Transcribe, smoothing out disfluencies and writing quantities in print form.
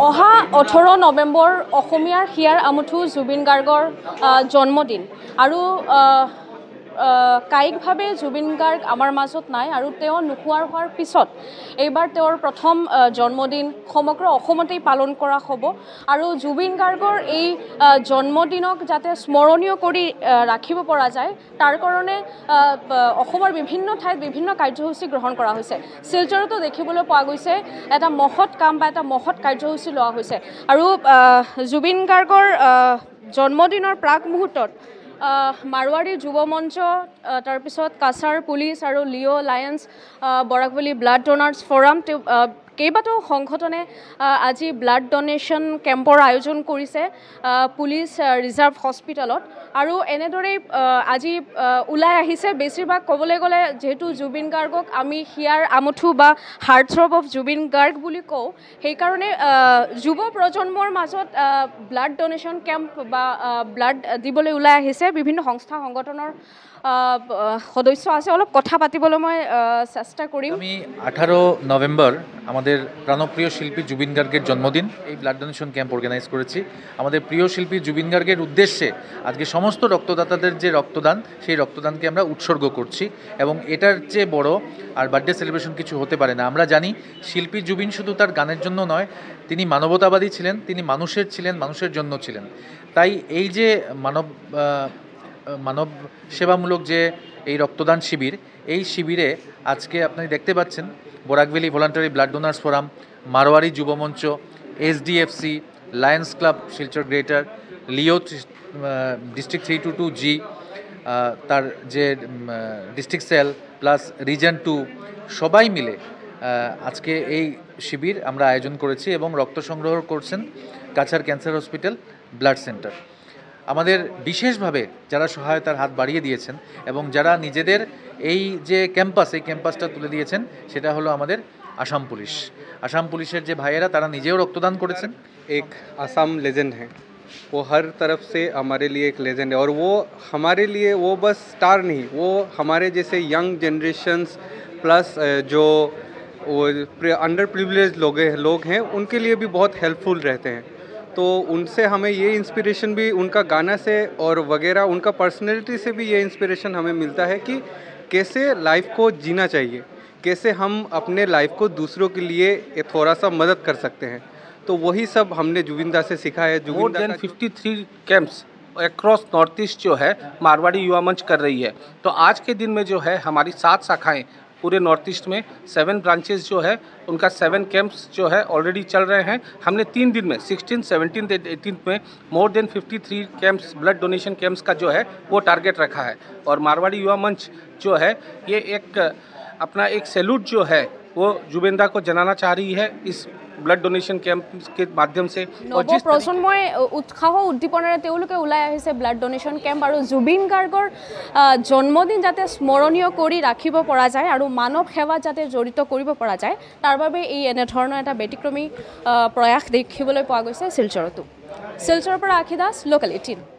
অহা 18 নৱেম্বৰ অসমীয়াৰ হিয়াৰ আমঠু জুবিন গাৰ্গৰ জন্মদিন আৰু কায়িকভাৱে জুবিন গাৰ্গ আমাৰ মাজত নাই আৰু তেওঁ নোহোৱাৰ হোৱাৰ পিছত এইবাৰ তেওঁৰ প্ৰথম জন্মদিন সমগ্ৰ অসমতেই পালন কৰা হ'ব আৰু জুবিন গাৰ্গৰ এই জন্মদিনক যাতে স্মৰণীয় কৰি ৰাখিব পৰা যায় তাৰ কাৰণে অসমৰ বিভিন্ন ঠাইত বিভিন্ন কাৰ্যসূচী গ্ৰহণ কৰা হৈছে শিলচৰতো দেখিবলৈ পোৱা গৈছে এটা মহৎ কাম বা এটা মহৎ কাৰ্যসূচী লোৱা হৈছে আৰু জুবিন গাৰ্গৰ জন্মদিনৰ প্ৰাক মুহূৰ্তত মাৰৱাৰী যুৱ মঞ্চ তাৰপিছত কাছাৰ পুলিচ আৰু লিঅ' লায়ন্স বৰাকভেলী ব্লাড ডোনাৰ্ছ ফৰাম কেইবাটাও সংগঠনে আজি ব্লাড ডোনেশ্যন কেম্পৰ আয়োজন কৰিছে পুলিচ ৰিজাৰ্ভ হস্পিটেলত আৰু এনেদৰেই আজি ওলাই আহিছে বেছিভাগ ক'বলৈ গ'লে যেহেতু জুবিন গাৰ্গক আমি হিয়াৰ আমঠু বা হাৰ্টথ্ৰব অফ জুবিন গাৰ্গ বুলি কওঁ সেইকাৰণে যুৱ প্ৰজন্মৰ মাজত ব্লাড ডোনেশ্যন কেম্প বা ব্লাড দিবলৈ ওলাই আহিছে বিভিন্ন সংস্থা সংগঠনৰ সদস্য আছে অলপ কথা পাতিবলৈ মই চেষ্টা কৰিম আমি 18 নভেম্বর আমাদের প্রাণপ্রিয় শিল্পী জুবিন গার্গের জন্মদিন এই ব্লাড ডোনেশন ক্যাম্প অর্গানাইজ করেছি আমাদের প্রিয় শিল্পী জুবিন গার্গের উদ্দেশ্যে আজকে সমস্ত রক্তদাতাদের যে রক্তদান সেই রক্তদানকে আমরা উৎসর্গ করছি এবং এটার চেয়ে বড় আর বার্থডে সেলিব্রেশন কিছু হতে পারে না আমরা জানি শিল্পী জুবিন শুধু তার গানের জন্য নয় তিনি মানবতাবাদী ছিলেন তিনি মানুষের জন্য ছিলেন তাই এই যে মানব সেবামূলক যে এই রক্তদান শিবির এই শিবিরে আজকে আপনি দেখতে পাচ্ছেন Barak valley voluntary blood donors forum Marwari Yuva Manch SDFC lions club Silchar greater Leo district 322G তার যে ডিস্ট্রিক্ট সেল প্লাস রিজন 2 সবাই মিলে আজকে এই শিবির আমরা আয়োজন করেছি এবং রক্ত সংগ্রহ করছেন কাছার ক্যান্সার হসপিটাল ব্লাড সেন্টার আমাদের বিশেষভাবে যারা সহায়তার হাত বাড়িয়ে দিয়েছেন এবং যারা নিজেদের এই যে ক্যাম্পাস এই ক্যাম্পাসটা তুলে দিয়েছেন সেটা হলো আমাদের আসাম পুলিশের যে ভাইয়েরা তারা নিজেও রক্তদান করেছেন एक असम लेजेंड है वो हर तरफ से हमारे लिए एक लेजेंड है और वो हमारे लिए वो बस स्टार नहीं वो हमारे जैसे यंग जनरेशन्स प्लस जो वो अंडर प्रिविलेज लोग हैं उनके लिए भी बहुत हेल्पफुल रहते हैं तो उनसे हमें ये इंस्पिरेशन भी उनका गाना से और वगैरह उनका पर्सनैलिटी से भी ये इंस्पिरेशन हमें मिलता है कि कैसे लाइफ को जीना चाहिए कैसे हम अपने लाइफ को दूसरों के लिए थोड़ा सा मदद कर सकते हैं तो वही सब हमने जुबिंदा से सीखा है more than 53 camps across north east जो है मारवाड़ी युवा मंच कर रही है तो आज के दिन में जो है हमारी 7 शाखाएं पूरे नॉर्थ ईस्ट में 7 ब्रांचेस जो है उनका 7 कैंप्स जो है ऑलरेडी चल रहे हैं हमने 3 दिन में 16, 17, 18 में more than 53 camps blood donation camps का जो है वो टारगेट रखा है और मारवाड़ी युवा मंच जो है ये एक अपना एक सैल्यूट जो है वो जुबिंदा को जनाना चाह रही है इस ब्लड डोनेशन कैंप के माध्यम से নৱ প্ৰজন্মই উৎসাহ উদ্দীপনাৰে তেওঁলোকে ওলাই আহিছে ব্লাড ডোনেশ্যন কেম্প আৰু জুবিন গাৰ্গৰ জন্মদিন যাতে স্মৰণীয় কৰি ৰাখিব পৰা যায় আৰু মানৱ সেৱা যাতে জড়িত কৰিব পৰা যায় তাৰ বাবে এই এনেধৰণৰ এটা ব্যতিক্ৰমী প্ৰয়াস দেখিবলৈ পোৱা গৈছে শিলচৰতো শিলচৰৰ পৰা আখি দাস লোকেল 18